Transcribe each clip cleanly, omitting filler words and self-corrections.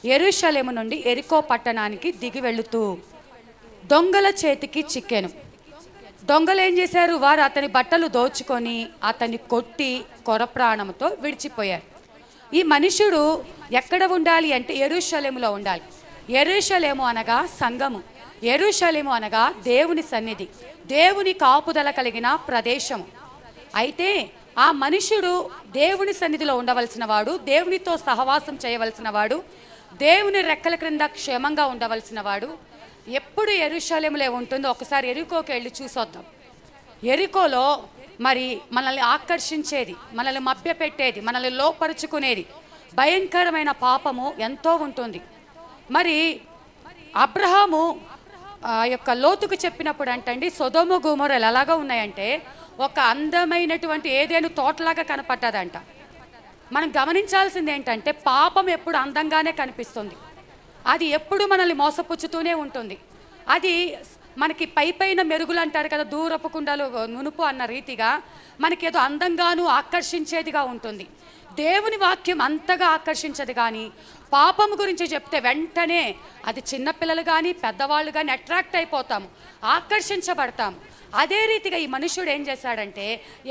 యెరూషలేము నుండి యెరికో పట్టణానికి దిగి వెళుతూ దొంగల చేతికి చిక్కెను. దొంగలు ఏం చేశారు? వారు అతని బట్టలు దోచుకొని అతన్ని కొట్టి కొరప్రాణంతో విడిచిపోయారు. ఈ మనుషుడు ఎక్కడ ఉండాలి అంటే యెరూషలేములో ఉండాలి. యెరూషలేము అనగా సంఘము, యెరూషలేము అనగా దేవుని సన్నిధి, దేవుని కాపుదల కలిగిన ప్రదేశము. అయితే ఆ మనుషుడు దేవుని సన్నిధిలో ఉండవలసిన వాడు, దేవునితో సహవాసం చేయవలసిన వాడు, దేవుని రెక్కల క్రింద క్షేమంగా ఉండవలసిన వాడు. ఎప్పుడు యెరూషలేములో ఉంటుందో ఒకసారి యెరికోకి వెళ్ళి చూసొద్దాం. యెరికోలో మరి మనల్ని ఆకర్షించేది, మనల్ని మభ్యపెట్టేది, మనల్ని లోపరుచుకునేది భయంకరమైన పాపము ఎంతో ఉంటుంది. మరి అబ్రహాము యొక్క లోతుకు చెప్పినప్పుడు అంటండి, సొదొమ గొమొర్రాలు ఎలాగా ఉన్నాయంటే ఒక అందమైనటువంటి ఏదేను తోటలాగా కనపడ్డదంట. మనం గమనించాల్సింది ఏంటంటే పాపం ఎప్పుడు అందంగానే కనిపిస్తుంది, అది ఎప్పుడు మనల్ని మోసపుచ్చుతూనే ఉంటుంది. అది మనకి పైన మెరుగులు అంటారు కదా, దూరపు కుండలు నునుపు అన్న రీతిగా మనకేదో అందంగాను ఆకర్షించేదిగా ఉంటుంది. దేవుని వాక్యం అంతగా ఆకర్షించదు, కానీ పాపం గురించి చెప్తే వెంటనే అది చిన్నపిల్లలు కానీ పెద్దవాళ్ళు కానీ అట్రాక్ట్ అయిపోతాము, ఆకర్షించబడతాము. అదే రీతిగా ఈ మనుషుడు ఏం చేశాడంటే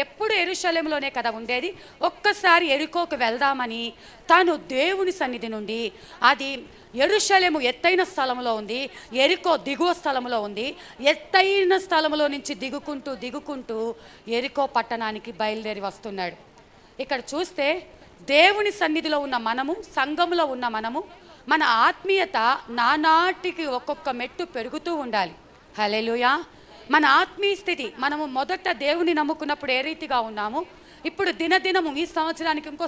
ఎప్పుడు యెరూషలేములోనే కదా ఉండేది, ఒక్కసారి యెరికోకు వెళ్దామని తాను దేవుని సన్నిధి నుండి, అది యెరూషలేము ఎత్తైన స్థలంలో ఉంది, యెరికో దిగువ స్థలంలో ఉంది, ఎత్తైన స్థలంలో నుంచి దిగుకుంటూ యెరికో పట్టణానికి బయలుదేరి వస్తున్నాడు. ఇక్కడ చూస్తే దేవుని సన్నిధిలో ఉన్న మనము, సంఘములో ఉన్న మనము, మన ఆత్మీయత నానాటికి ఒక్కొక్క మెట్టు పెరుగుతూ ఉండాలి. హల్లెలూయా. మన ఆత్మీయ స్థితి, మనము మొదట దేవుని నమ్ముకున్నప్పుడు ఏ రీతిగా ఉన్నాము, ఇప్పుడు దినదినము ఈ సంవత్సరానికి ఇంకో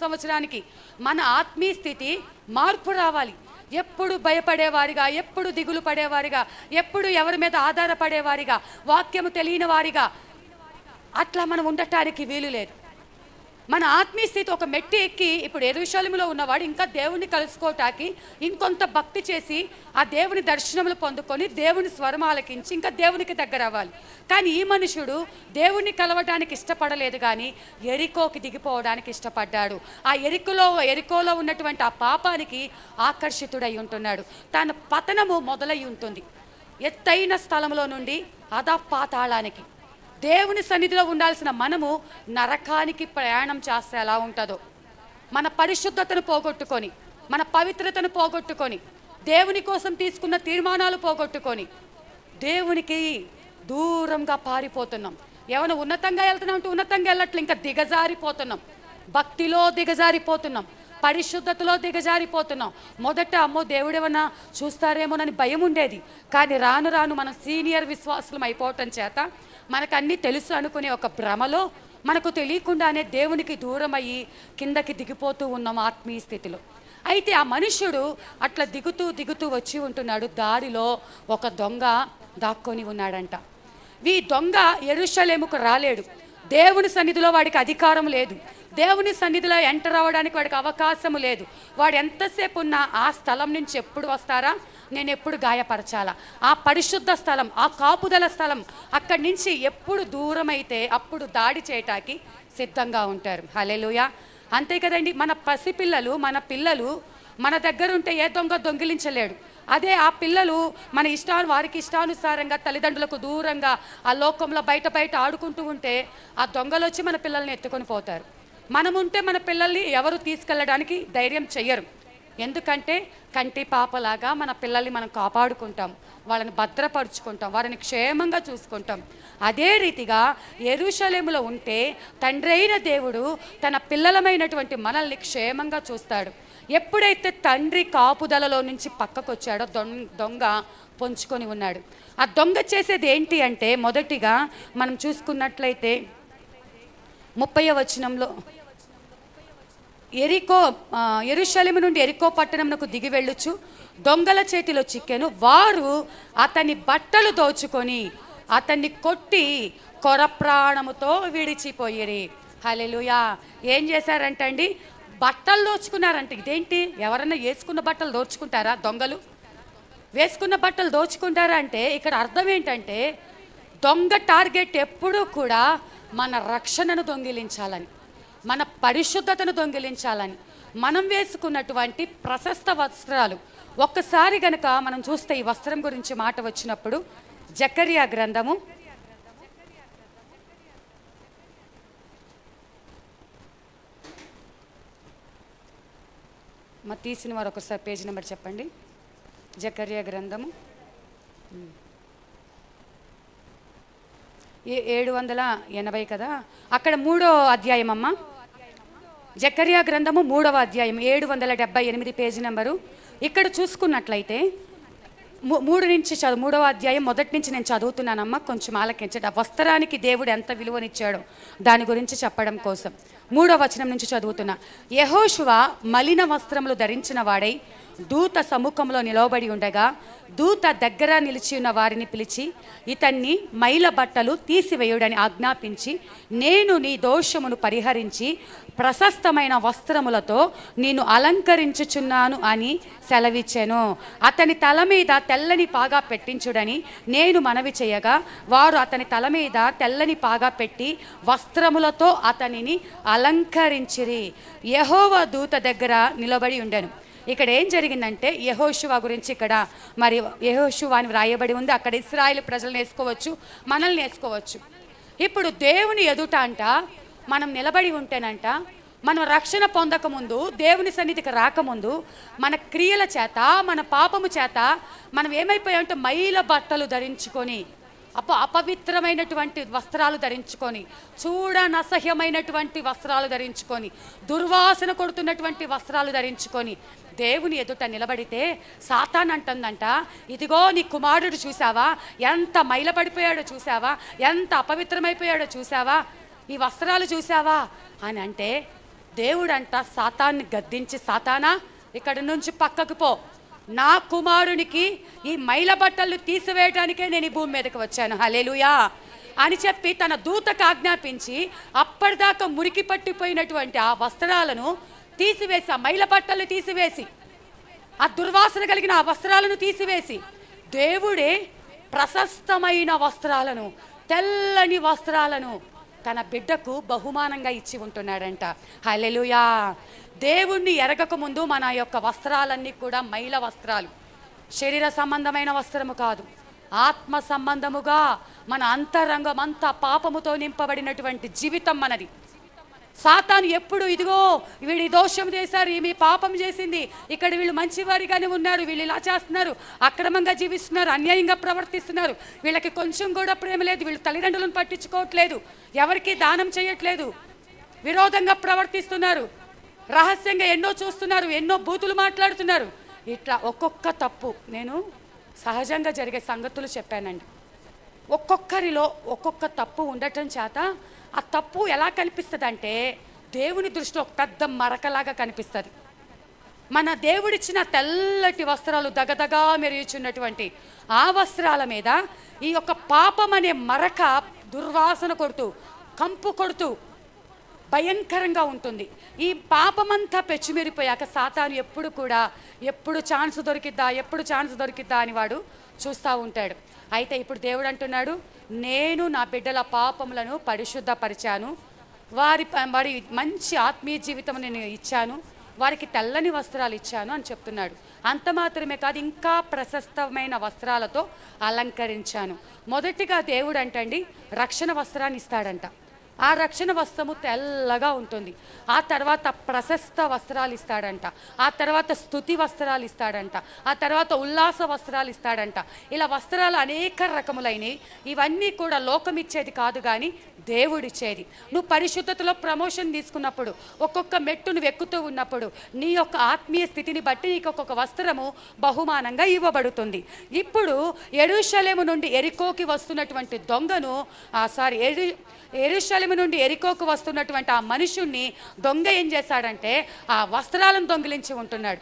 సంవత్సరానికి మన ఆత్మీయ స్థితి మార్పు రావాలి. ఎప్పుడు భయపడేవారిగా, ఎప్పుడు దిగులు పడేవారిగా, ఎప్పుడు ఎవరి మీద ఆధారపడేవారిగా, వాక్యము తెలియని వారిగా అట్లా మనం ఉండటానికి వీలు లేదు. మన ఆత్మీయ స్థితి ఒక మెట్టు ఎక్కి ఇప్పుడు యెరూషలేములో ఉన్నవాడు ఇంకా దేవుని కలుసుకోవటానికి ఇంకొంత భక్తి చేసి ఆ దేవుని దర్శనములు పొందుకొని దేవుని స్వరం ఆలకించి ఇంకా దేవునికి దగ్గర అవ్వాలి. కానీ ఈ మనుషుడు దేవుణ్ణి కలవడానికి ఇష్టపడలేదు, కానీ యెరికోకి దిగిపోవడానికి ఇష్టపడ్డాడు. ఆ యెరికోలో ఉన్నటువంటి ఆ పాపానికి ఆకర్షితుడై ఉంటున్నాడు. తన పతనము మొదలై ఉంటుంది. ఎత్తైన స్థలంలో నుండి అధపాతాళానికి, దేవుని సన్నిధిలో ఉండాల్సిన మనము నరకానికి ప్రయాణం చేస్తే ఎలా ఉంటుందో, మన పరిశుద్ధతను పోగొట్టుకొని, మన పవిత్రతను పోగొట్టుకొని, దేవుని కోసం తీసుకున్న తీర్మానాలు పోగొట్టుకొని దేవునికి దూరంగా పారిపోతున్నాం. ఏమైనా ఉన్నతంగా వెళ్తున్నాం అంటే ఉన్నతంగా వెళ్ళట్లు, ఇంకా దిగజారిపోతున్నాం, భక్తిలో దిగజారిపోతున్నాం, పరిశుద్ధతలో దిగజారిపోతున్నాం. మొదట అమ్మో దేవుడేమన్నా చూస్తారేమోనని భయం ఉండేది, కానీ రాను రాను మనం సీనియర్ విశ్వాసులం అయిపోవటం చేత మనకు అన్నీ తెలుసు అనుకునే ఒక భ్రమలో మనకు తెలియకుండానే దేవునికి దూరం అయ్యి కిందకి దిగిపోతూ ఉన్నాం ఆత్మీయ స్థితిలో. అయితే ఆ మనుష్యుడు అట్లా దిగుతూ వచ్చి ఉంటున్నాడు. దారిలో ఒక దొంగ దాక్కొని ఉన్నాడంట. ఈ దొంగ యెరూషలేముకు రాలేడు. దేవుని సన్నిధిలో వాడికి అధికారం లేదు, దేవుని సన్నిధిలో ఎంటర్ అవ్వడానికి వాడికి అవకాశం లేదు. వాడు ఎంతసేపు ఉన్నా ఆ స్థలం నుంచి ఎప్పుడు వస్తారా, నేను ఎప్పుడు గాయపరచాలా, ఆ పరిశుద్ధ స్థలం, ఆ కాపుదల స్థలం, అక్కడి నుంచి ఎప్పుడు దూరం అయితే అప్పుడు దాడి చేయటానికి సిద్ధంగా ఉంటారు. హల్లెలూయా. అంతే కదండి. మన పసిపిల్లలు, మన పిల్లలు మన దగ్గర ఉంటే ఏ దొంగ దొంగిలించలేడు. అదే ఆ పిల్లలు మన వారికి ఇష్టానుసారంగా తల్లిదండ్రులకు దూరంగా ఆ లోకంలో బయట ఆడుకుంటూ ఉంటే ఆ దొంగలు వచ్చి మన పిల్లల్ని ఎత్తుకొని పోతారు. మనముంటే మన పిల్లల్ని ఎవరు తీసుకెళ్ళడానికి ధైర్యం చెయ్యరు. ఎందుకంటే కంటి పాపలాగా మన పిల్లల్ని మనం కాపాడుకుంటాం, వాళ్ళని భద్రపరుచుకుంటాం, వారిని క్షేమంగా చూసుకుంటాం. అదే రీతిగా యెరూషలేములో ఉంటే తండ్రి అయిన దేవుడు తన పిల్లలమైనటువంటి మనల్ని క్షేమంగా చూస్తాడు. ఎప్పుడైతే తండ్రి కాపుదలలో నుంచి పక్కకు వచ్చాడో దొంగ పొంచుకొని ఉన్నాడు. ఆ దొంగ చేసేది ఏంటి అంటే మొదటిగా మనం చూసుకున్నట్లయితే 30వ వచనంలో యెరూషలేము నుండి యెరికో పట్టణమునకు దిగి వెళ్ళుచు దొంగల చేతిలో చిక్కెను. వారు అతని బట్టలు దోచుకొని అతన్ని కొట్టి కొరప్రాణముతో విడిచిపోయిరి. హల్లెలూయా. ఏం చేశారంటండి? బట్టలు దోచుకున్నారంట. ఇదేంటి, ఎవరన్నా వేసుకున్న బట్టలు దోచుకుంటారా? దొంగలు వేసుకున్న బట్టలు దోచుకుంటారా అంటే ఇక్కడ అర్థం ఏంటంటే దొంగ టార్గెట్ ఎప్పుడూ కూడా మన రక్షణను దొంగిలించాలని, మన పరిశుద్ధతను దొంగిలించాలని, మనం వేసుకున్నటువంటి ప్రశస్త వస్త్రాలు. ఒక్కసారి గనక మనం చూస్తే ఈ వస్త్రం గురించి మాట వచ్చినప్పుడు జకర్యా గ్రంథము తీసిన వారు ఒకసారి పేజీ నెంబర్ చెప్పండి. జకర్యా గ్రంథము 780 కదా, అక్కడ 3వ అధ్యాయం అమ్మ. జకర్యా గ్రంథము 3వ అధ్యాయం 778 పేజీ నెంబరు. ఇక్కడ చూసుకున్నట్లయితే 3వ అధ్యాయం మొదటి నుంచి నేను చదువుతున్నానమ్మా, కొంచెం ఆలకించండి. ఆ వస్త్రానికి దేవుడు ఎంత విలువనిచ్చాడో దాని గురించి చెప్పడం కోసం 3వ వచనం నుంచి చదువుతున్నా. యెహోషువ మలిన వస్త్రములు ధరించిన వాడై దూత సముఖంలో నిలవబడి ఉండగా దూత దగ్గర నిలిచి ఉన్న వారిని పిలిచి ఇతన్ని మైల బట్టలు తీసివేయుడని ఆజ్ఞాపించి, నేను నీ దోషమును పరిహరించి ప్రశస్తమైన వస్త్రములతో నేను అలంకరించుచున్నాను అని సెలవిచ్చెను. అతని తల మీద తెల్లని పాగా పెట్టించుడని నేను మనవి చేయగా వారు అతని తల మీద తెల్లని పాగా పెట్టి వస్త్రములతో అతనిని అలంకరించిరి. యెహోవా దూత దగ్గర నిలబడి ఉండెను. ఇక్కడ ఏం జరిగిందంటే యెహోషువ గురించి ఇక్కడ మరి యెహోషువ అని వ్రాయబడి ఉంది. అక్కడ ఇశ్రాయేలు ప్రజలను వేసుకోవచ్చు, మనల్ని వేసుకోవచ్చు. ఇప్పుడు దేవుని ఎదుట అంట మనం నిలబడి ఉంటేనంట, మనం రక్షణ పొందకముందు, దేవుని సన్నిధికి రాకముందు మన క్రియల చేత, మన పాపము చేత మనం ఏమైపోయామంటే మైల బట్టలు ధరించుకొని, అపవిత్రమైనటువంటి వస్త్రాలు ధరించుకొని, చూడనసహ్యమైనటువంటి వస్త్రాలు ధరించుకొని, దుర్వాసన కొడుతున్నటువంటి వస్త్రాలు ధరించుకొని దేవుని ఎదుట నిలబడితే సాతాన్ అంటుందంట, ఇదిగో నీ కుమారుడు చూసావా, ఎంత మైలపడిపోయాడో చూసావా, ఎంత అపవిత్రమైపోయాడో చూసావా, ఈ వస్త్రాలు చూసావా అని అంటే దేవుడంట సాతాన్ని గద్దించి, సాతానా ఇక్కడి నుంచి పక్కకు పో, నా కుమారునికి ఈ మైల బట్టలు తీసివేయడానికే నేను ఈ భూమి మీదకి వచ్చాను, హల్లెలూయా అని చెప్పి తన దూతకు ఆజ్ఞాపించి అప్పటిదాకా మురికి పట్టిపోయినటువంటి ఆ వస్త్రాలను తీసివేసి, ఆ మైల బట్టలు తీసివేసి, ఆ దుర్వాసన కలిగిన ఆ వస్త్రాలను తీసివేసి దేవుడే ప్రశస్తమైన వస్త్రాలను, తెల్లని వస్త్రాలను తన బిడ్డకు బహుమానంగా ఇచ్చి ఉంటున్నాడంట, హల్లెలూయా. దేవుణ్ణి ఎరగక ముందు మన యొక్క వస్త్రాలన్నీ కూడా మైల వస్త్రాలు, శరీర సంబంధమైన వస్త్రము కాదు, ఆత్మ సంబంధముగా మన అంతరంగం అంతా పాపముతో నింపబడినటువంటి జీవితం మనది. సాతాను ఎప్పుడు ఇదిగో వీళ్ళు దోషం చేశారు, ఈమె పాపం చేసింది, ఇక్కడ వీళ్ళు మంచివారిగానే ఉన్నారు, వీళ్ళు ఇలా చేస్తున్నారు, అక్రమంగా జీవిస్తున్నారు, అన్యాయంగా ప్రవర్తిస్తున్నారు, వీళ్ళకి కొంచెం కూడా ప్రేమ లేదు, వీళ్ళు తల్లిదండ్రులను పట్టించుకోవట్లేదు, ఎవరికి దానం చేయట్లేదు, విరోధంగా ప్రవర్తిస్తున్నారు, రహస్యంగా ఎన్నో చూస్తున్నారు, ఎన్నో బూతులు మాట్లాడుతున్నారు. ఇట్లా ఒక్కొక్క తప్పు నేను సహజంగా జరిగే సంగతులు చెప్పానండి. ఒక్కొక్కరిలో ఒక్కొక్క తప్పు ఉండటం చేత ఆ తప్పు ఎలా కనిపిస్తుంది అంటే దేవుని దృష్టిలో ఒక పెద్ద మరకలాగా కనిపిస్తుంది. మన దేవుడిచ్చిన తెల్లటి వస్త్రాలు దగదగా మెరుగుచున్నటువంటి ఆ వస్త్రాల మీద ఈ యొక్క పాపం అనే మరక దుర్వాసన కొడుతూ, కంపు కొడుతూ భయంకరంగా ఉంటుంది. ఈ పాపమంతా పెచ్చుమీరిపోయాక సాతాను ఎప్పుడు ఛాన్స్ దొరికిద్దా అని వాడు చూస్తూ ఉంటాడు. అయితే ఇప్పుడు దేవుడు అంటున్నాడు, నేను నా బిడ్డల పాపములను పరిశుద్ధపరిచాను, వారి మంచి ఆత్మీయ జీవితం నేను ఇచ్చాను, వారికి తెల్లని వస్త్రాలు ఇచ్చాను అని చెప్తున్నాడు. అంత మాత్రమే కాదు, ఇంకా ప్రశస్తమైన వస్త్రాలతో అలంకరించాను. మొదటిగా దేవుడు అంటండి రక్షణ వస్త్రాన్ని ఇస్తాడంట. ఆ రక్షణ వస్త్రము తెల్లగా ఉంటుంది. ఆ తర్వాత ప్రశస్త వస్త్రాలు ఇస్తాడంట, ఆ తర్వాత స్తుతి వస్త్రాలు ఇస్తాడంట, ఆ తర్వాత ఉల్లాస వస్త్రాలు ఇస్తాడంట. ఇలా వస్త్రాలు అనేక రకములైనవి. ఇవన్నీ కూడా లోకం ఇచ్చేది కాదు కానీ దేవుడిచ్చేది. నువ్వు పరిశుద్ధతలో ప్రమోషన్ తీసుకున్నప్పుడు, ఒక్కొక్క మెట్టు నువ్వు ఎక్కుతూ ఉన్నప్పుడు నీ యొక్క ఆత్మీయ స్థితిని బట్టి నీకు ఒక్కొక్క వస్త్రము బహుమానంగా ఇవ్వబడుతుంది. ఇప్పుడు యెరూషలేము నుండి ఎరికోకి వస్తున్నటువంటి దొంగను యెరూషలేము నుండి ఎరికోకు వస్తున్నటువంటి ఆ మనుషుణ్ణి దొంగ ఏం చేశాడంటే ఆ వస్త్రాలను దొంగిలించి ఉంటున్నాడు.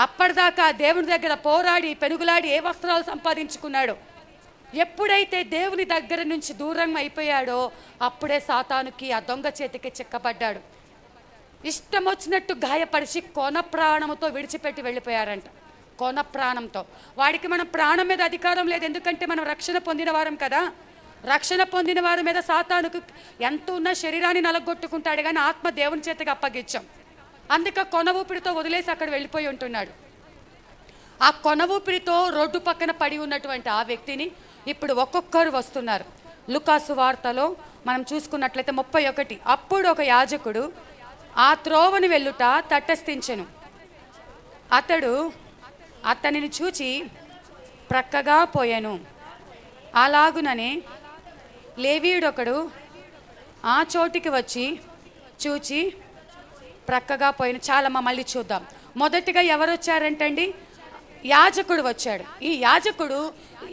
అప్పటిదాకా దేవుని దగ్గర పోరాడి పెనుగులాడి ఏ వస్త్రాలు సంపాదించుకున్నాడో, ఎప్పుడైతే దేవుని దగ్గర నుంచి దూరం అయిపోయాడో అప్పుడే సాతానుకి ఆ దొంగ చేతికి చిక్కబడ్డాడు. ఇష్టం వచ్చినట్టు గాయపరిచి కొన ప్రాణంతో విడిచిపెట్టి వెళ్ళిపోయారంట. కొన ప్రాణంతో. వాడికి మనం ప్రాణం మీద అధికారం లేదు, ఎందుకంటే మనం రక్షణ పొందిన వారం కదా. రక్షణ పొందిన వారి మీద సాతానుకు ఎంత ఉన్న శరీరాన్ని నలగొట్టుకుంటాడు కానీ ఆత్మ దేవుని చేతికి అప్పగించాం. అందుకే కొన ఊపిరితో వదిలేసి అక్కడ వెళ్ళిపోయి ఉంటున్నాడు. ఆ కొన ఊపిరితో రోడ్డు పక్కన పడి ఉన్నటువంటి ఆ వ్యక్తిని ఇప్పుడు ఒక్కొక్కరు వస్తున్నారు. లూకాసు వార్తలో మనం చూసుకున్నట్లయితే 31, అప్పుడు ఒక యాజకుడు ఆ త్రోవను వెళ్ళుట తటస్థించెను. అతడు అతనిని చూచి ప్రక్కగా పోయాను. అలాగుననే లేవీయుడొకడు ఆ చోటికి వచ్చి చూచి ప్రక్కగా పోయిన. చాలమ్మా, మళ్ళీ చూద్దాం. మొదటిగా ఎవరు వచ్చారంటండి? యాజకుడు వచ్చాడు. ఈ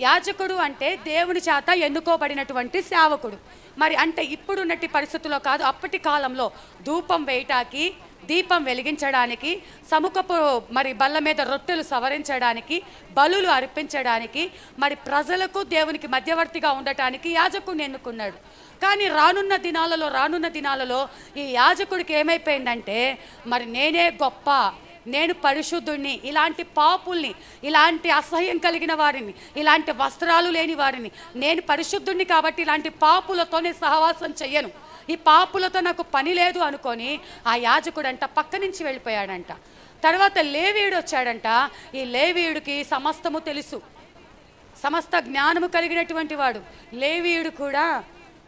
యాజకుడు అంటే దేవుని చేత ఎన్నుకోబడినటువంటి సేవకుడు. మరి అంటే ఇప్పుడున్నటి పరిస్థితుల్లో కాదు, అప్పటి కాలంలో ధూపం వేయటానికి, దీపం వెలిగించడానికి, సముఖపు మరి బల్ల మీద రొట్టెలు సవరించడానికి, బలులు అర్పించడానికి, మరి ప్రజలకు దేవునికి మధ్యవర్తిగా ఉండటానికి యాజకుడిని ఎన్నుకున్నాడు. కానీ రానున్న దినాలలో ఈ యాజకుడికి ఏమైపోయిందంటే, మరి నేనే గొప్ప, నేను పరిశుద్ధుడిని, ఇలాంటి పాపుల్ని, ఇలాంటి అసహ్యం కలిగిన వారిని, ఇలాంటి వస్త్రాలు లేని వారిని, నేను పరిశుద్ధుడిని కాబట్టి ఇలాంటి పాపులతో నేను సహవాసం చెయ్యను, ఈ పాపులతో నాకు పని లేదు అనుకొని ఆ యాజకుడంట పక్క నుంచి వెళ్ళిపోయాడంట. తర్వాత లేవీయుడు వచ్చాడంట. ఈ లేవీయుడికి సమస్తము తెలుసు, సమస్త జ్ఞానము కలిగినటువంటి వాడు. లేవీయుడు కూడా,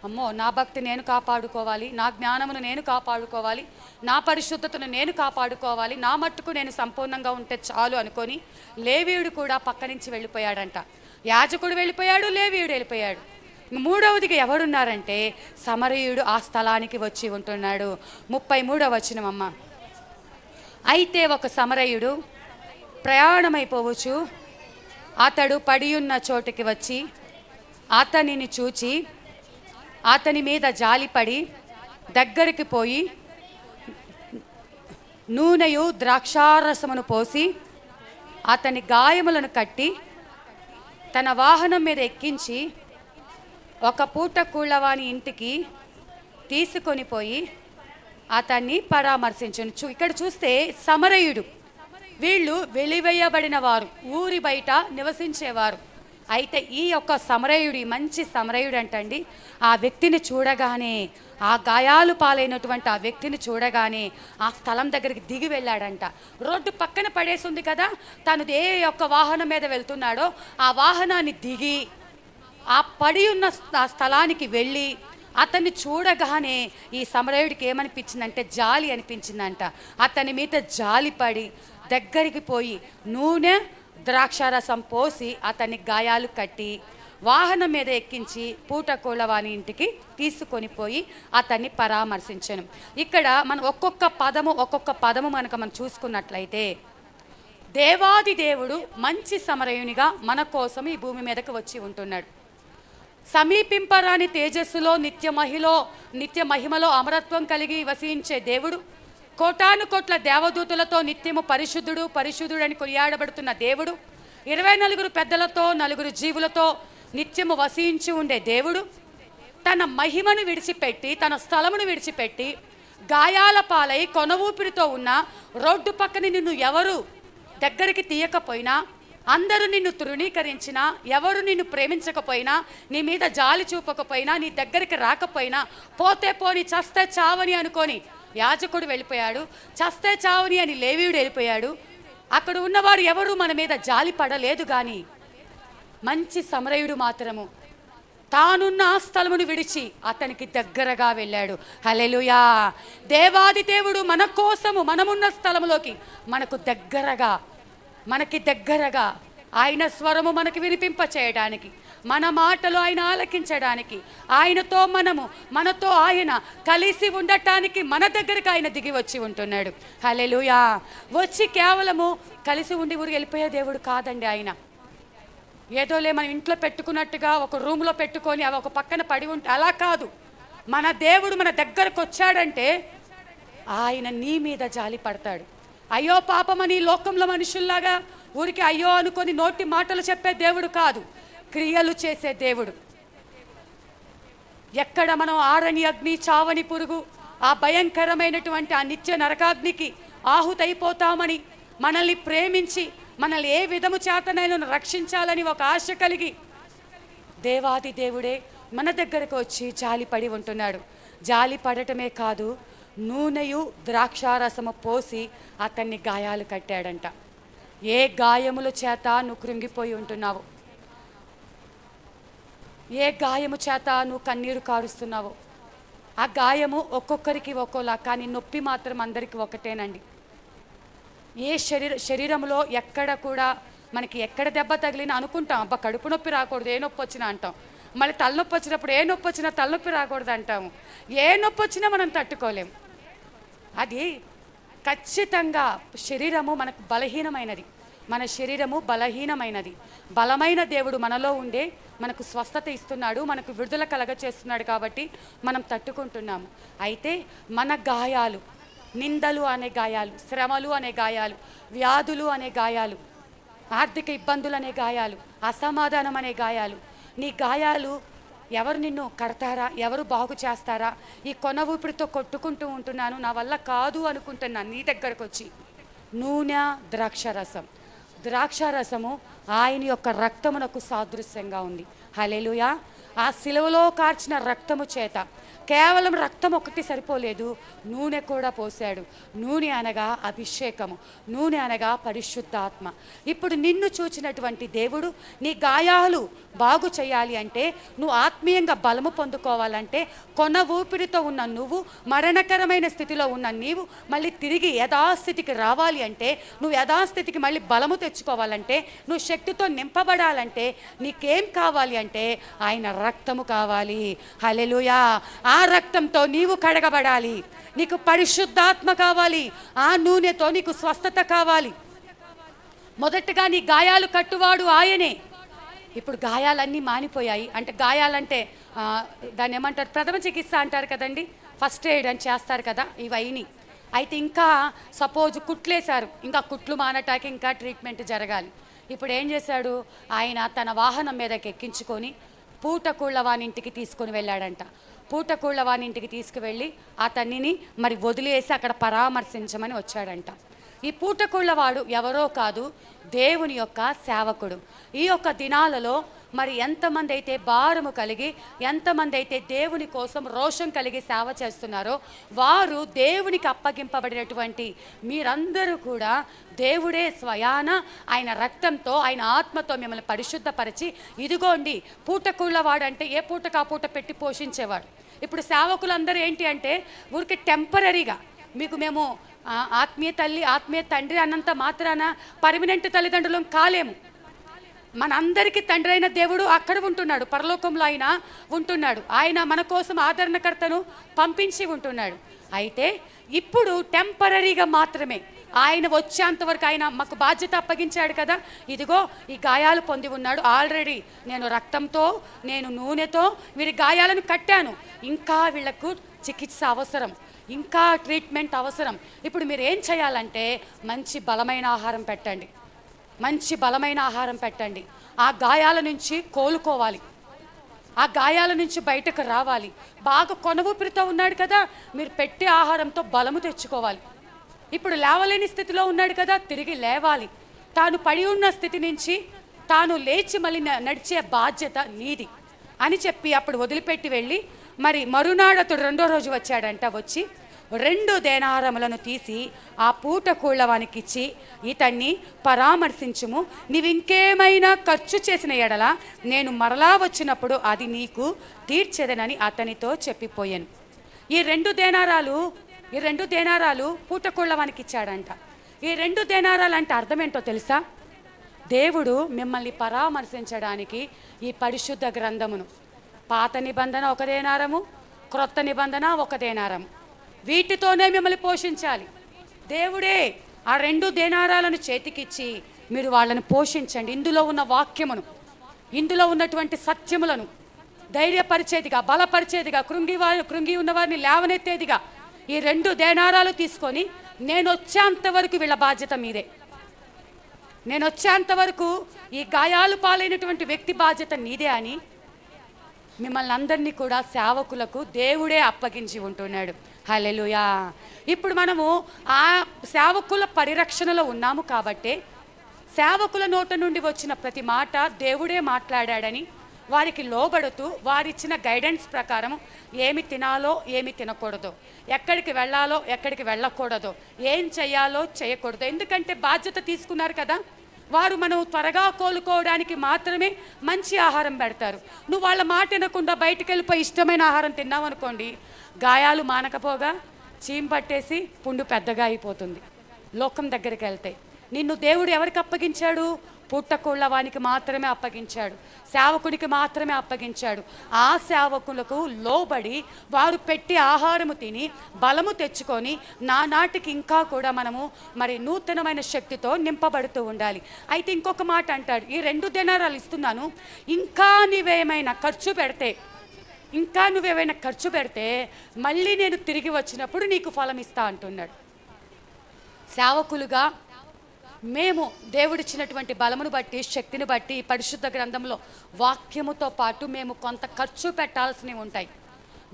అమ్మో, నా భక్తి నేను కాపాడుకోవాలి, నా జ్ఞానమును నేను కాపాడుకోవాలి, నా పరిశుద్ధతను నేను కాపాడుకోవాలి, నా మట్టుకు నేను సంపూర్ణంగా ఉంటే చాలు అనుకొని లేవీయుడు కూడా పక్క నుంచి వెళ్ళిపోయాడంట. యాజకుడు వెళ్ళిపోయాడు, లేవీయుడు వెళ్ళిపోయాడు. మూడవదిగా ఎవడున్నారంటే సమరయుడు ఆ స్థలానికి వచ్చి ఉంటున్నాడు. 33వ వచనం అమ్మ. అయితే ఒక సమరయుడు ప్రయాణమైపోవచ్చు, అతడు పడియున్న చోటికి వచ్చి అతనిని చూచి అతని మీద జాలిపడి దగ్గరికి పోయి నూనెయు ద్రాక్షారసమును పోసి అతని గాయములను కట్టి తన వాహనం మీద ఎక్కించి ఒక పూట కూళ్ళవాని ఇంటికి తీసుకొని పోయి అతన్ని పరామర్శించను. ఇక్కడ చూస్తే సమరయుడు, వీళ్ళు వెలివేయబడిన వారు, ఊరి బయట నివసించేవారు. అయితే ఈ యొక్క సమరయుడు, మంచి సమరయుడు అంటండి, ఆ వ్యక్తిని చూడగానే, ఆ గాయాలు పాలైనటువంటి ఆ వ్యక్తిని చూడగానే ఆ స్థలం దగ్గరికి దిగి వెళ్ళాడంట. రోడ్డు పక్కన పడేసి ఉంది కదా, తను ఏ యొక్క వాహనం మీద వెళ్తున్నాడో ఆ వాహనాన్ని దిగి ఆ పడి ఉన్న ఆ స్థలానికి వెళ్ళి అతన్ని చూడగానే ఈ సమరయుడికి ఏమనిపించిందంటే జాలి అనిపించిందంట. అతని మీద జాలి పడి దగ్గరికి పోయి నూనె ద్రాక్షారసం పోసి అతని గాయాలు కట్టి వాహనం మీద ఎక్కించి పూటకోళ్ళ వాని ఇంటికి తీసుకొని పోయి అతన్ని పరామర్శించను. ఇక్కడ మనం ఒక్కొక్క పదము మనం చూసుకున్నట్లయితే, దేవాది దేవుడు మంచి సమరయునిగా మన కోసం ఈ భూమి మీదకి వచ్చి ఉంటున్నాడు. సమీపింపరాని తేజస్సులో నిత్య మహిమలో అమరత్వం కలిగి వసించే దేవుడు, కోటాను కోట్ల దేవదూతులతో నిత్యము పరిశుద్ధుడు అని కొనియాడబడుతున్న దేవుడు, 24 పెద్దలతో 4 జీవులతో నిత్యము వసించి ఉండే దేవుడు, తన మహిమను విడిచిపెట్టి, తన స్థలమును విడిచిపెట్టి, గాయాల పాలై కొన ఊపిరితో ఉన్న రోడ్డు పక్కన నిన్ను ఎవరు దగ్గరికి తీయకపోయినా, అందరూ నిన్ను తృణీకరించినా, ఎవరు నిన్ను ప్రేమించకపోయినా, నీ మీద జాలి చూపకపోయినా, నీ దగ్గరికి రాకపోయినా, పోతే పోని చస్తే చావని అనుకొని యాజకుడు వెళ్ళిపోయాడు, చస్తే చావని అని లేవీయుడు వెళ్ళిపోయాడు. అక్కడ ఉన్నవారు ఎవరు మన మీద జాలి పడలేదు. కానీ మంచి సమరయుడు మాత్రము తానున్న ఆ స్థలమును విడిచి అతనికి దగ్గరగా వెళ్ళాడు. హల్లెలూయా! దేవాది దేవుడు మన కోసము మనమున్న స్థలములోకి మనకి దగ్గరగా ఆయన స్వరము మనకి వినిపింప చేయడానికి, మన మాటలు ఆయన ఆలకించడానికి, మనతో ఆయన కలిసి ఉండటానికి మన దగ్గరకు ఆయన దిగి వచ్చి ఉంటున్నాడు. హల్లెలూయా! వచ్చి కేవలము కలిసి ఉండి ఊరికి వెళ్ళిపోయే దేవుడు కాదండి ఆయన. ఏదోలే మనం ఇంట్లో పెట్టుకున్నట్టుగా ఒక రూమ్లో పెట్టుకొని అవి ఒక పక్కన పడి ఉంటే అలా కాదు. మన దేవుడు మన దగ్గరకు వచ్చాడంటే ఆయన నీ మీద జాలి పడతాడు. అయ్యో పాపమని లోకంలో మనుషుల్లాగా ఊరికి అయ్యో అనుకొని నోటి మాటలు చెప్పే దేవుడు కాదు, క్రియలు చేసే దేవుడు. ఎక్కడ మనం ఆరని అగ్ని, చావని పురుగు, ఆ భయంకరమైనటువంటి ఆ నిత్య నరకాగ్నికి ఆహుతైపోతామని మనల్ని ప్రేమించి మనల్ని ఏ విధము చేతనైనా రక్షించాలని ఒక ఆశ కలిగి దేవాది దేవుడే మన దగ్గరకు వచ్చి జాలి పడి ఉంటున్నాడు. జాలి పడటమే కాదు, నూనెయు ద్రాక్షారసము పోసి అతన్ని గాయాలు కట్టాడంట. ఏ గాయముల చేత నువ్వు కృంగిపోయి ఉంటున్నావు, ఏ గాయము చేత నువ్వు కన్నీరు కారుస్తున్నావు, ఆ గాయము ఒక్కొక్కరికి ఒక్కోలా, కానీ నొప్పి మాత్రం అందరికీ ఒకటేనండి. ఏ శరీరంలో ఎక్కడ కూడా మనకి ఎక్కడ దెబ్బ తగిలినా అనుకుంటాం, అబ్బా కడుపు నొప్పి రాకూడదు, ఏ నొప్పి వచ్చినా అంటాం. మళ్ళీ తలనొప్పి వచ్చినప్పుడు ఏ నొప్పి వచ్చినా తలనొప్పి రాకూడదు అంటాము. ఏ నొప్పి వచ్చినా మనం తట్టుకోలేము. అది ఖచ్చితంగా శరీరము మనకు బలహీనమైనది, మన శరీరము బలహీనమైనది. బలమైన దేవుడు మనలో ఉండే మనకు స్వస్థత ఇస్తున్నాడు, మనకు విడుదల కలగ చేస్తున్నాడు, కాబట్టి మనం తట్టుకుంటున్నాము. అయితే మన గాయాలు, నిందలు అనే గాయాలు, శ్రమలు అనే గాయాలు, వ్యాధులు అనే గాయాలు, ఆర్థిక ఇబ్బందులు అనే గాయాలు, అసమాధానం అనే గాయాలు, నీ గాయాలు ఎవరు నిన్ను కడతారా, ఎవరు బాగు చేస్తారా, ఈ కొన ఊపిరితో కొట్టుకుంటూ ఉంటున్నాను, నా వల్ల కాదు అనుకుంటున్నాను, నీ దగ్గరకు వచ్చి నూనె ద్రాక్షారసం, ద్రాక్షారసము ఆయన యొక్క రక్తమునకు సాదృశ్యంగా ఉంది. హల్లెలూయా. ఆ సిలువలో కార్చిన రక్తము చేత కేవలం రక్తం ఒకటి సరిపోలేదు, నూనె కూడా పోశాడు. నూనె అనగా అభిషేకము, నూనె అనగా పరిశుద్ధాత్మ. ఇప్పుడు నిన్ను చూచినటువంటి దేవుడు నీ గాయాలు బాగు చేయాలి అంటే, నువ్వు ఆత్మీయంగా బలము పొందుకోవాలంటే, కొన ఊపిరితో ఉన్న నువ్వు, మరణకరమైన స్థితిలో ఉన్న నీవు మళ్ళీ తిరిగి యథాస్థితికి రావాలి అంటే, నువ్వు యథాస్థితికి మళ్ళీ బలము తెచ్చుకోవాలంటే, నువ్వు శక్తితో నింపబడాలంటే నీకేం కావాలి అంటే ఆయన రక్తము కావాలి. హల్లెలూయా. ఆ రక్తంతో నీవు కడగబడాలి, నీకు పరిశుద్ధాత్మ కావాలి, ఆ నూనెతో నీకు స్వస్థత కావాలి. మొదటగా నీ గాయాలు కట్టువాడు ఆయనే. ఇప్పుడు గాయాలన్నీ మానిపోయాయి అంటే, గాయాలంటే దాన్ని ఏమంటారు, ప్రథమ చికిత్స అంటారు కదండి, ఫస్ట్ ఎయిడ్ అని చేస్తారు కదా, ఇవన్నీ. అయితే ఇంకా సపోజ్ కుట్లేశారు, ఇంకా కుట్లు మానటానికి ఇంకా ట్రీట్మెంట్ జరగాలి. ఇప్పుడు ఏం చేశాడు ఆయన, తన వాహనం మీదకి ఎక్కించుకొని పూటకూళ్ళవాని ఇంటికి తీసుకొని వెళ్ళాడంట. పూటకూళ్ళవాని ఇంటికి తీసుకువెళ్ళి అతనిని మరి వదిలేసి అక్కడ పరామర్శించమని వచ్చాడంట. ఈ పూటకూళ్ళవాడు ఎవరో కాదు, దేవుని యొక్క సేవకుడు. ఈ యొక్క దినాలలో మరి ఎంతమంది అయితే భారము కలిగి, ఎంతమంది అయితే దేవుని కోసం రోషం కలిగి సేవ చేస్తున్నారో వారు దేవునికి అప్పగింపబడినటువంటి మీరందరూ కూడా దేవుడే స్వయాన ఆయన రక్తంతో, ఆయన ఆత్మతో మిమ్మల్ని పరిశుద్ధపరిచి, ఇదిగోండి పూటకూళ్ళవాడు అంటే ఏ పూటకు ఆ పూట పెట్టి పోషించేవాడు. ఇప్పుడు సేవకులందరూ ఏంటి అంటే ఊరికి టెంపరీగా మీకు మేము ఆత్మీయ తల్లి ఆత్మీయ తండ్రి అన్నంత మాత్రాన పర్మనెంట్ తల్లిదండ్రులం కాలేము. మనందరికీ తండ్రి అయిన దేవుడు అక్కడ ఉంటున్నాడు, పరలోకంలో ఆయన ఉంటున్నాడు. ఆయన మన కోసం ఆదరణకర్తను పంపించి ఉంటున్నాడు. అయితే ఇప్పుడు టెంపరీగా మాత్రమే, ఆయన వచ్చేంతవరకు ఆయన మాకు బాధ్యత అప్పగించాడు కదా, ఇదిగో ఈ గాయాలు పొంది ఉన్నాడు ఆల్రెడీ, నేను రక్తంతో నేను నూనెతో వీరి గాయాలను కట్టాను, ఇంకా వీళ్లకు చికిత్స అవసరం, ఇంకా ట్రీట్మెంట్ అవసరం. ఇప్పుడు మీరు ఏం చేయాలంటే మంచి బలమైన ఆహారం పెట్టండి, మంచి బలమైన ఆహారం పెట్టండి. ఆ గాయాల నుంచి కోలుకోవాలి, ఆ గాయాల నుంచి బయటకు రావాలి. బాగా కొన ఊపిరితో ఉన్నాడు కదా, మీరు పెట్టే ఆహారంతో బలము తెచ్చుకోవాలి. ఇప్పుడు లేవలేని స్థితిలో ఉన్నాడు కదా, తిరిగి లేవాలి. తాను పడి ఉన్న స్థితి నుంచి తాను లేచి మళ్ళీ నడిచే బాధ్యత నీది అని చెప్పి అప్పుడు వదిలిపెట్టి వెళ్ళి మరి మరునాడు అతడు రెండో రోజు వచ్చాడంట. వచ్చి 2 దేనారములను తీసి ఆ పూటకూళ్ళవానికి ఇచ్చి, ఇతన్ని పరామర్శించుము, నీవింకేమైనా ఖర్చు చేసిన ఎడల నేను మరలా వచ్చినప్పుడు అది నీకు తీర్చేదనని అతనితో చెప్పిపోయాను. ఈ 2 దేనారాలు పూటకూళ్ళవానికి ఇచ్చాడంట. ఈ 2 దేనారాలు అంటే అర్థం ఏంటో తెలుసా? దేవుడు మిమ్మల్ని పరామర్శించడానికి ఈ పరిశుద్ధ గ్రంథమును, పాత నిబంధన 1 దేనారము, క్రొత్త నిబంధన 1 దేనారము, వీటితోనే మిమ్మల్ని పోషించాలి. దేవుడే ఆ 2 దేనారాలను చేతికిచ్చి మీరు వాళ్ళని పోషించండి. ఇందులో ఉన్న వాక్యమును, ఇందులో ఉన్నటువంటి సత్యములను ధైర్యపరిచేదిగా, బలపరిచేదిగా, కృంగి ఉన్న వారిని లేవనెత్తేదిగా ఈ 2 దేనారాలు తీసుకొని, నేను వచ్చేంతవరకు వీళ్ళ బాధ్యత మీదే, నేను వచ్చేంతవరకు ఈ గాయాలు పాలైనటువంటి వ్యక్తి బాధ్యత నీదే అని మిమ్మల్ని అందరినీ కూడా సేవకులకు దేవుడే అప్పగించి ఉంటున్నాడు. హల్లెలూయా. ఇప్పుడు మనము ఆ సేవకుల పరిరక్షణలో ఉన్నాము కాబట్టి సేవకుల నోట నుండి వచ్చిన ప్రతి మాట దేవుడే మాట్లాడాడని వారికి లోబడుతూ వారిచ్చిన గైడెన్స్ ప్రకారం ఏమి తినాలో ఏమి తినకూడదు, ఎక్కడికి వెళ్ళాలో ఎక్కడికి వెళ్ళకూడదు, ఏం చేయాలో చేయకూడదు. ఎందుకంటే బాధ్యత తీసుకున్నారు కదా. వారు మనం త్వరగా కోలుకోవడానికి మాత్రమే మంచి ఆహారం పెడతారు. నువ్వు వాళ్ళ మాట వినకుండా బయటికి వెళ్ళిపోయి ఇష్టమైన ఆహారం తిన్నావనుకోండి, గాయాలు మానకపోగా చీమ పట్టేసి పుండు పెద్దగా అయిపోతుంది. లోకం దగ్గరికి వెళ్తే నిన్ను దేవుడు ఎవరికి అప్పగించాడు? పుట్టకుళ్ళ వానికి మాత్రమే అప్పగించాడు, సేవకునికి మాత్రమే అప్పగించాడు. ఆ సేవకులకు లోబడి వారు పెట్టి ఆహారము తిని బలము తెచ్చుకొని నాటికి ఇంకా కూడా మనము మరి నూతనమైన శక్తితో నింపబడుతూ ఉండాలి. అయితే ఇంకొక మాట అంటాడు, ఈ 2 దినారాలు ఇస్తున్నాను, ఇంకా నువ్వేమైనా ఖర్చు పెడితే మళ్ళీ నేను తిరిగి వచ్చినప్పుడు నీకు ఫలం ఇస్తా అంటున్నాడు. సేవకులుగా మేము దేవుడిచ్చినటువంటి బలమును బట్టి, శక్తిని బట్టి పరిశుద్ధ గ్రంథంలో వాక్యముతో పాటు మేము కొంత ఖర్చు పెట్టాల్సినవి ఉంటాయి.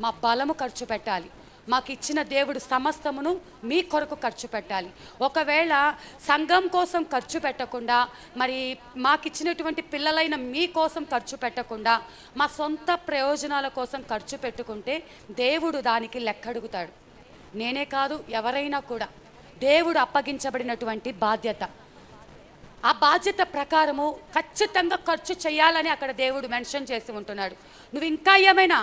మా బలము ఖర్చు పెట్టాలి, మాకు ఇచ్చిన దేవుడు సమస్తమును మీ కొరకు ఖర్చు పెట్టాలి. ఒకవేళ సంఘం కోసం ఖర్చు పెట్టకుండా, మరి మాకిచ్చినటువంటి పిల్లలైన మీ కోసం ఖర్చు పెట్టకుండా మా సొంత ప్రయోజనాల కోసం ఖర్చు పెట్టుకుంటే దేవుడు దానికి లెక్క అడుగుతాడు. నేనే కాదు, ఎవరైనా కూడా దేవుడు అప్పగించబడినటువంటి బాధ్యత, ఆ బాధ్యత ప్రకారము ఖచ్చితంగా ఖర్చు చేయాలని అక్కడ దేవుడు మెన్షన్ చేసి ఉంటున్నాడు. నువ్వు ఇంకా ఏమైనా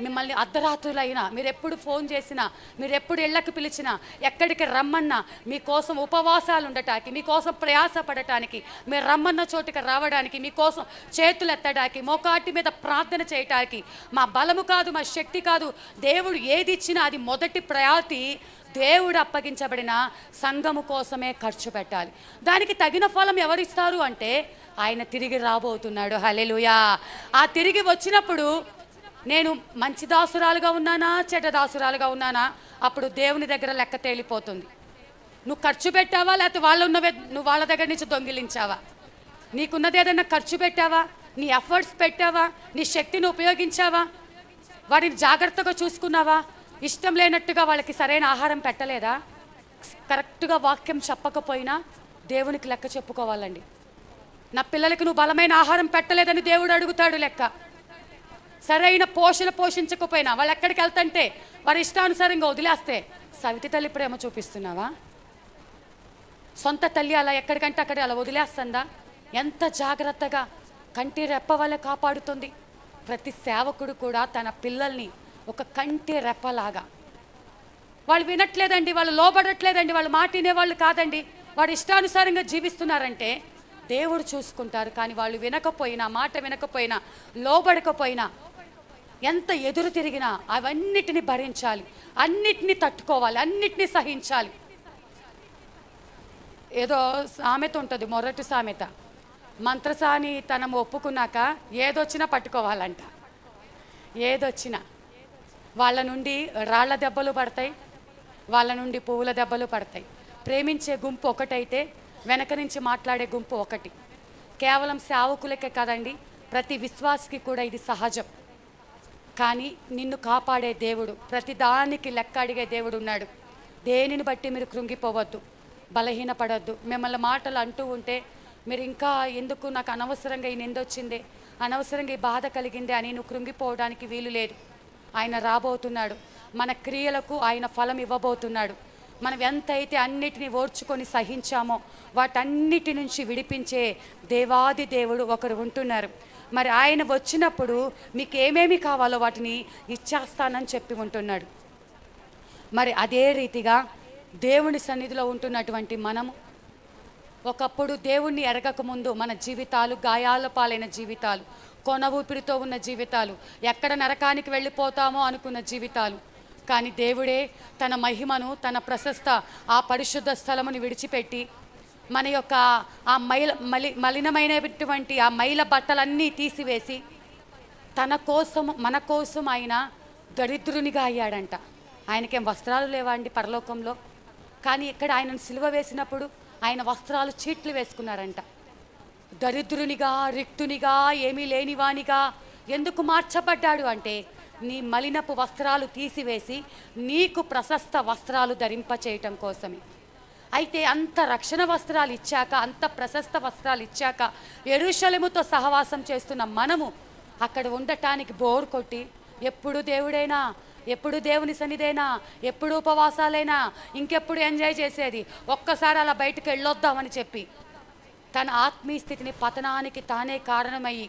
మిమ్మల్ని అర్ధరాత్రులైనా, మీరు ఎప్పుడు ఫోన్ చేసినా, మీరు ఎప్పుడు ఇళ్ళకి పిలిచినా, ఎక్కడికి రమ్మన్నా, మీకోసం ఉపవాసాలు ఉండటానికి, మీకోసం ప్రయాసపడటానికి, మీరు రమ్మన్న చోటుకి రావడానికి, మీకోసం చేతులు ఎత్తడానికి, మోకాటి మీద ప్రార్థన చేయటానికి మా బలము కాదు, మా శక్తి కాదు, దేవుడు ఏది ఇచ్చినా అది మొదటి ప్రయారిటీ దేవుడు అప్పగించబడిన సంఘము కోసమే ఖర్చు పెట్టాలి. దానికి తగిన ఫలం ఎవరిస్తారు అంటే ఆయన తిరిగి రాబోతున్నాడు. హల్లెలూయా. ఆ తిరిగి వచ్చినప్పుడు నేను మంచి దాసురాలుగా ఉన్నానా, చెడ్డ దాసురాలుగా ఉన్నానా, అప్పుడు దేవుని దగ్గర లెక్క తేలిపోతుంది. నువ్వు ఖర్చు పెట్టావా, లేకపోతే నువ్వు వాళ్ళ దగ్గర నుంచి దొంగిలించావా, నీకున్నది ఏదైనా ఖర్చు పెట్టావా, నీ ఎఫర్ట్స్ పెట్టావా, నీ శక్తిని ఉపయోగించావా, వారిని జాగ్రత్తగా చూసుకున్నావా, ఇష్టం లేనట్టుగా వాళ్ళకి సరైన ఆహారం పెట్టలేదా, కరెక్ట్గా వాక్యం చెప్పకపోయినా దేవునికి లెక్క చెప్పుకోవాలండి. నా పిల్లలకి నువ్వు బలమైన ఆహారం పెట్టలేదని దేవుడు అడుగుతాడు లెక్క. సరైన పోషించకపోయినా వాళ్ళు ఎక్కడికి వెళ్తుంటే వారి ఇష్టానుసారంగా వదిలేస్తే సవితి తల్లి ప్రేమ చూపిస్తున్నావా? సొంత తల్లి అలా ఎక్కడికంటే అక్కడ అలా వదిలేస్తుందా? ఎంత జాగ్రత్తగా కంటి రెప్ప వల్ల కాపాడుతుంది. ప్రతి సేవకుడు కూడా తన పిల్లల్ని ఒక కంటి రెప్పలాగా, వాళ్ళు వినట్లేదండి, వాళ్ళు లోబడట్లేదండి, వాళ్ళు మాట వినేవాళ్ళు కాదండి, వాడు ఇష్టానుసారంగా జీవిస్తున్నారంటే దేవుడు చూసుకుంటారు. కానీ వాళ్ళు వినకపోయినా, మాట వినకపోయినా, లోబడకపోయినా, ఎంత ఎదురు తిరిగినా అవన్నిటిని భరించాలి, అన్నిటినీ తట్టుకోవాలి, అన్నిటినీ సహించాలి. ఏదో సామెత ఉంటుంది, మొరటి సామెత, మంత్రసాని తనం ఒప్పుకున్నాక ఏదొచ్చినా పట్టుకోవాలంట. ఏదొచ్చినా వాళ్ళ నుండి రాళ్ల దెబ్బలు పడతాయి, వాళ్ళ నుండి పువ్వుల దెబ్బలు పడతాయి. ప్రేమించే గుంపు ఒకటైతే వెనక నుంచి మాట్లాడే గుంపు ఒకటి. కేవలం సేవకులకే కదండి, ప్రతి విశ్వాసికి కూడా ఇది సహజం. కానీ నిన్ను కాపాడే దేవుడు, ప్రతి దానికి లెక్క అడిగే దేవుడు ఉన్నాడు. దేనిని బట్టి మీరు కృంగిపోవద్దు, బలహీనపడద్దు. మిమ్మల్ని మాటలు అంటూ ఉంటే మీరు ఇంకా ఎందుకు, నాకు అనవసరంగా ఈ నిందొచ్చిందే, అనవసరంగా ఈ బాధ కలిగిందే అని నువ్వు కృంగిపోవడానికి వీలు లేదు. ఆయన రాబోతున్నాడు, మన క్రియలకు ఆయన ఫలం ఇవ్వబోతున్నాడు. మనం ఎంతైతే అన్నిటినీ ఓర్చుకొని సహించామో వాటన్నిటి నుంచి విడిపించే దేవాది దేవుడు ఒకరు ఉంటున్నారు. మరి ఆయన వచ్చినప్పుడు మీకు ఏమేమి కావాలో వాటిని ఇచ్చేస్తానని చెప్పి ఉంటున్నాడు. మరి అదే రీతిగా దేవుని సన్నిధిలో ఉంటున్నటువంటి మనము ఒకప్పుడు దేవుణ్ణి ఎరగకముందు మన జీవితాలు గాయాల పాలైన జీవితాలు, కొన ఊపిరితో ఉన్న జీవితాలు, ఎక్కడ నరకానికి వెళ్ళిపోతామో అనుకున్న జీవితాలు. కానీ దేవుడే తన మహిమను, తన ప్రశస్త ఆ పరిశుద్ధ స్థలముని విడిచిపెట్టి మన యొక్క ఆ మలినమైనటువంటి ఆ మైల బట్టలన్నీ తీసివేసి తన కోసము, మన కోసం ఆయన దరిద్రునిగా అయ్యాడంట. ఆయనకేం వస్త్రాలు లేవా అండి పరలోకంలో? కానీ ఇక్కడ ఆయనను సిలువ వేసినప్పుడు ఆయన వస్త్రాలు చీట్లు వేసుకున్నారంట. దరిద్రునిగా, రిక్తునిగా, ఏమీ లేనివానిగా ఎందుకు మార్చబడ్డాడు అంటే నీ మలినపు వస్త్రాలు తీసివేసి నీకు ప్రశస్త వస్త్రాలు ధరింపచేయటం కోసమే. అయితే అంత రక్షణ వస్త్రాలు ఇచ్చాక, అంత ప్రశస్త వస్త్రాలు ఇచ్చాక యెరూషలేముతో సహవాసం చేస్తున్న మనము అక్కడ ఉండటానికి బోర్ కొట్టి ఎప్పుడు దేవుడైనా, ఎప్పుడు దేవుని సన్నిధైనా, ఎప్పుడు ఉపవాసాలైనా, ఇంకెప్పుడు ఎంజాయ్ చేసేది, ఒక్కసారి అలా బయటకు వెళ్ళొద్దామని చెప్పి తన ఆత్మీయ స్థితిని పతనానికి తానే కారణమయ్యి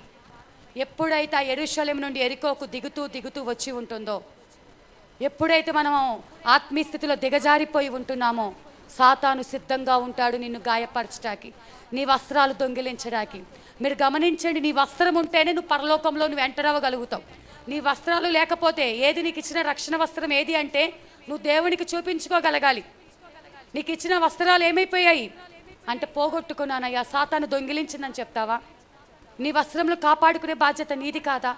ఎప్పుడైతే ఆ యెరూషలేము నుండి ఎరికోకు దిగుతూ దిగుతూ వచ్చి ఉంటుందో, ఎప్పుడైతే మనం ఆత్మీయ స్థితిలో దిగజారిపోయి ఉంటున్నామో, సాతాను సిద్ధంగా ఉంటాడు నిన్ను గాయపరచడానికి, నీ వస్త్రాలు దొంగిలించడానికి. మీరు గమనించండి, నీ వస్త్రం ఉంటేనే నువ్వు పరలోకంలో నువ్వు ఎంటర్ అవ్వగలుగుతావు. నీ వస్త్రాలు లేకపోతే, ఏది నీకు ఇచ్చిన రక్షణ వస్త్రం ఏది అంటే నువ్వు దేవునికి చూపించుకోగలగాలి. నీకు ఇచ్చిన వస్త్రాలు ఏమైపోయాయి అంటే, పోగొట్టుకున్నానయ్యా, సాతాను దొంగిలించిందని చెప్తావా? నీ వస్త్రములు కాపాడుకునే బాధ్యత నీది కాదా?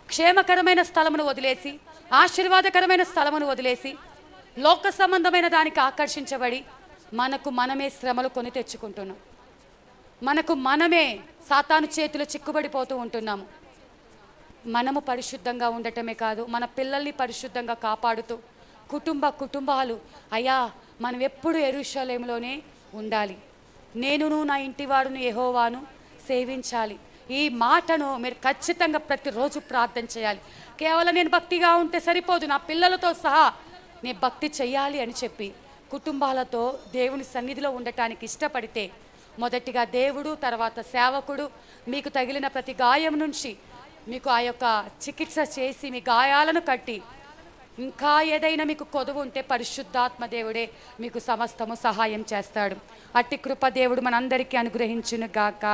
క్షేమకరమైన స్థలమును వదిలేసి, ఆశీర్వాదకరమైన స్థలమును వదిలేసి, లోక సంబంధమైన దానికి ఆకర్షించబడి మనకు మనమే శ్రమలు కొని తెచ్చుకుంటున్నాం. మనకు మనమే సాతాను చేతిలో చిక్కుబడిపోతూ ఉంటున్నాము. మనము పరిశుద్ధంగా ఉండటమే కాదు, మన పిల్లల్ని పరిశుద్ధంగా కాపాడుతూ కుటుంబాలు, అయ్యా మనం ఎప్పుడు యెరూషలేములోనే ఉండాలి, నేనును నా ఇంటివాడును యెహోవాను సేవించాలి. ఈ మాటను మీరు ఖచ్చితంగా ప్రతిరోజు ప్రార్థన చేయాలి. కేవలం నేను భక్తిగా ఉంటే సరిపోదు, నా పిల్లలతో సహా నేను భక్తి చెయ్యాలి అని చెప్పి కుటుంబాలతో దేవుని సన్నిధిలో ఉండటానికి ఇష్టపడితే, మొదటిగా దేవుడు, తర్వాత సేవకుడు మీకు తగిలిన ప్రతి గాయం నుంచి మీకు ఆ యొక్క చికిత్స చేసి మీ గాయాలను కట్టి, ఇంకా ఏదైనా మీకు కొదువు ఉంటే పరిశుద్ధాత్మ దేవుడే మీకు సమస్తము సహాయం చేస్తాడు. అట్టి కృప దేవుడు మనందరికీ అనుగ్రహించును గాక.